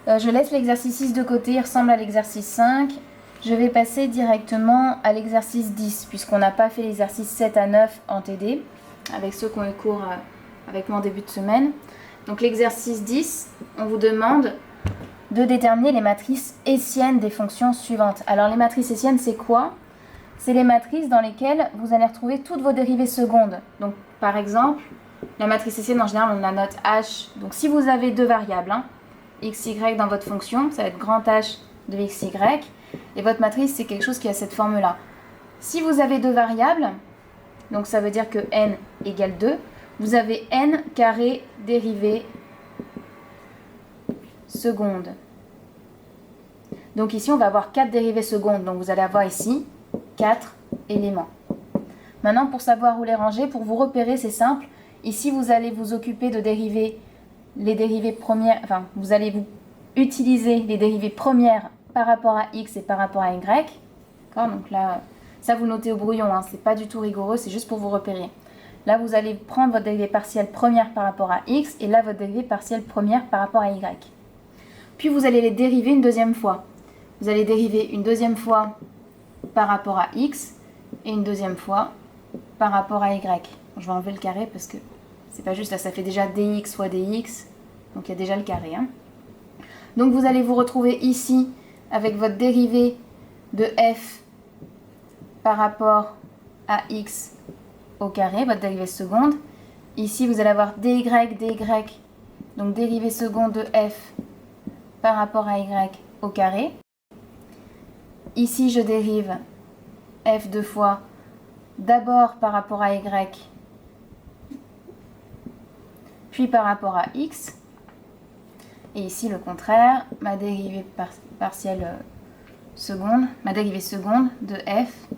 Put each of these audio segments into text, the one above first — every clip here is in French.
Je laisse l'exercice 6 de côté, il ressemble à l'exercice 5. Je vais passer directement à l'exercice 10, puisqu'on n'a pas fait l'exercice 7 à 9 en TD, avec ceux qui ont eu cours avec moi en début de semaine. Donc l'exercice 10, on vous demande de déterminer les matrices hessiennes des fonctions suivantes. Alors les matrices hessiennes, c'est quoi? C'est les matrices dans lesquelles vous allez retrouver toutes vos dérivées secondes. Donc par exemple, la matrice hessienne en général, on la note H. Donc si vous avez deux variables, x, y dans votre fonction, ça va être grand H de x, y. Et votre matrice, c'est quelque chose qui a cette forme-là. Si vous avez deux variables, donc ça veut dire que n égale 2, vous avez n carré dérivée seconde. Donc ici, on va avoir 4 dérivées secondes. Donc vous allez avoir ici 4 éléments. Maintenant, pour savoir où les ranger, pour vous repérer, c'est simple. Ici, vous allez vous occuper de dériver les dérivées premières, enfin, vous allez vous utiliser les dérivées premières par rapport à x et par rapport à y. D'accord? Donc là, ça vous notez au brouillon, c'est pas du tout rigoureux, c'est juste pour vous repérer. Là, vous allez prendre votre dérivée partielle première par rapport à x et là, votre dérivée partielle première par rapport à y. Puis, vous allez les dériver une deuxième fois. Vous allez dériver une deuxième fois par rapport à x et une deuxième fois par rapport à y. Je vais enlever le carré parce que c'est pas juste là, ça fait déjà dx fois dx, donc il y a déjà le carré. Donc vous allez vous retrouver ici avec votre dérivée de f par rapport à x au carré, votre dérivée seconde. Ici vous allez avoir dy, donc dérivée seconde de f par rapport à y au carré. Ici je dérive f deux fois d'abord par rapport à y, puis par rapport à x. Et ici le contraire, ma dérivée partielle seconde, ma dérivée seconde de f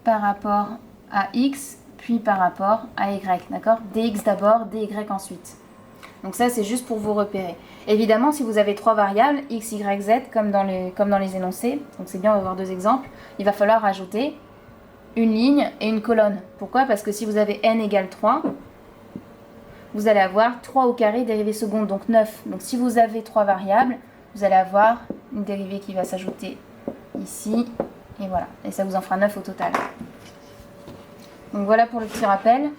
par rapport à x, puis par rapport à y, d'accord? Dx d'abord, dy ensuite. Donc ça, c'est juste pour vous repérer. Évidemment, si vous avez trois variables, x, y, z, comme dans les énoncés, donc c'est bien, on va voir deux exemples, il va falloir rajouter une ligne et une colonne. Pourquoi? Parce que si vous avez n égale 3, vous allez avoir 3 au carré dérivée seconde, donc 9. Donc si vous avez 3 variables, vous allez avoir une dérivée qui va s'ajouter ici, et voilà. Et ça vous en fera 9 au total. Donc voilà pour le petit rappel.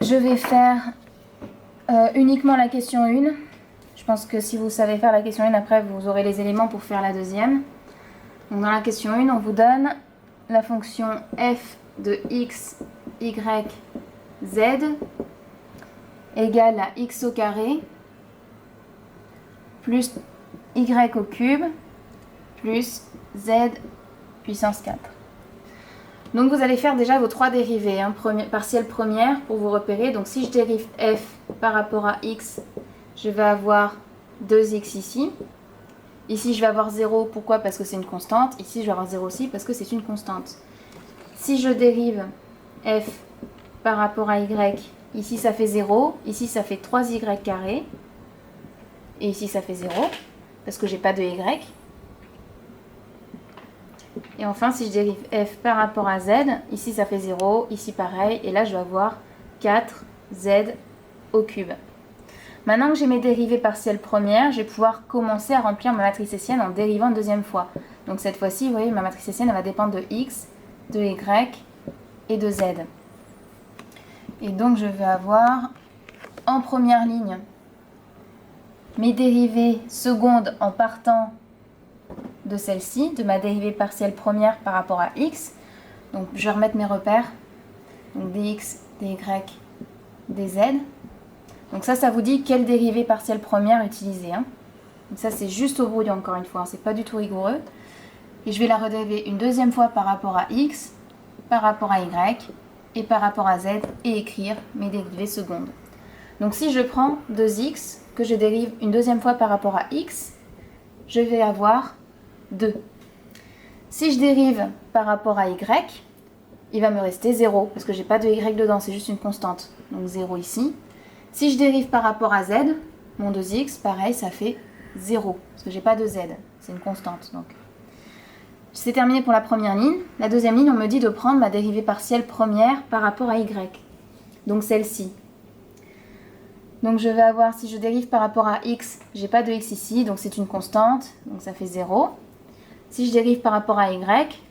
Je vais faire uniquement la question 1. Je pense que si vous savez faire la question 1, après vous aurez les éléments pour faire la deuxième. Donc dans la question 1, on vous donne la fonction f de x, y, z égale à x au carré plus y au cube plus z puissance 4. Donc vous allez faire déjà vos trois dérivées, partielle première pour vous repérer. Donc si je dérive f par rapport à x, je vais avoir 2x ici. Ici je vais avoir 0, pourquoi? Parce que c'est une constante. Ici je vais avoir 0 aussi parce que c'est une constante. Si je dérive f par rapport à y, ici ça fait 0, ici ça fait 3y carré, et ici ça fait 0, parce que j'ai pas de y. Et enfin, si je dérive f par rapport à z, ici ça fait 0, ici pareil, et là je vais avoir 4z au cube. Maintenant que j'ai mes dérivées partielles premières, je vais pouvoir commencer à remplir ma matrice hessienne en dérivant une deuxième fois. Donc cette fois-ci, vous voyez, ma matrice hessienne elle va dépendre de x, de y et de z. Et donc je vais avoir en première ligne mes dérivées secondes en partant de celle-ci, de ma dérivée partielle première par rapport à x. Donc je vais remettre mes repères. Donc dx, dy, dz. Donc ça vous dit quelle dérivée partielle première utiliser. Donc ça c'est juste au brouillon encore une fois, c'est pas du tout rigoureux. Et je vais la redériver une deuxième fois par rapport à x, par rapport à y et par rapport à z et écrire mes dérivées secondes. Donc si je prends 2x que je dérive une deuxième fois par rapport à x, je vais avoir 2. Si je dérive par rapport à y, il va me rester 0 parce que j'ai pas de y dedans, c'est juste une constante. Donc 0 ici. Si je dérive par rapport à z, mon 2x, pareil, ça fait 0 parce que j'ai pas de z, c'est une constante. Donc c'est terminé pour la première ligne. La deuxième ligne, on me dit de prendre ma dérivée partielle première par rapport à y. Donc celle-ci. Donc je vais avoir, si je dérive par rapport à x, j'ai pas de x ici, donc c'est une constante, donc ça fait 0. Si je dérive par rapport à y,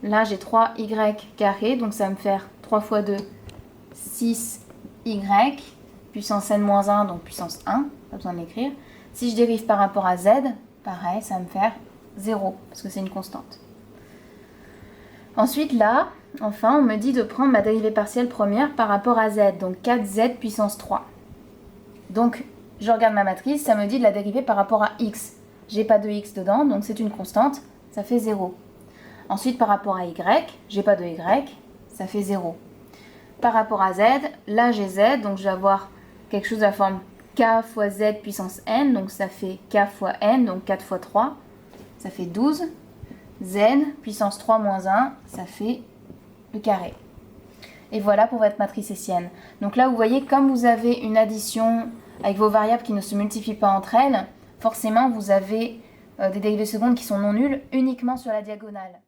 là j'ai 3y carré, donc ça va me faire 3 fois 2, 6y, puissance n-1, donc puissance 1, pas besoin de l'écrire. Si je dérive par rapport à z, pareil, ça va me faire 0, parce que c'est une constante. Ensuite là, enfin, on me dit de prendre ma dérivée partielle première par rapport à z, donc 4z puissance 3. Donc, je regarde ma matrice, ça me dit de la dériver par rapport à x. J'ai pas de x dedans, donc c'est une constante, ça fait 0. Ensuite, par rapport à y, j'ai pas de y, ça fait 0. Par rapport à z, là j'ai z, donc je vais avoir quelque chose de la forme k fois z puissance n, donc ça fait k fois n, donc 4 fois 3, ça fait 12. Z puissance 3 moins 1, ça fait le carré. Et voilà pour votre matrice hessienne. Donc là, vous voyez, comme vous avez une addition avec vos variables qui ne se multiplient pas entre elles, forcément, vous avez des dérivées secondes qui sont non nulles uniquement sur la diagonale.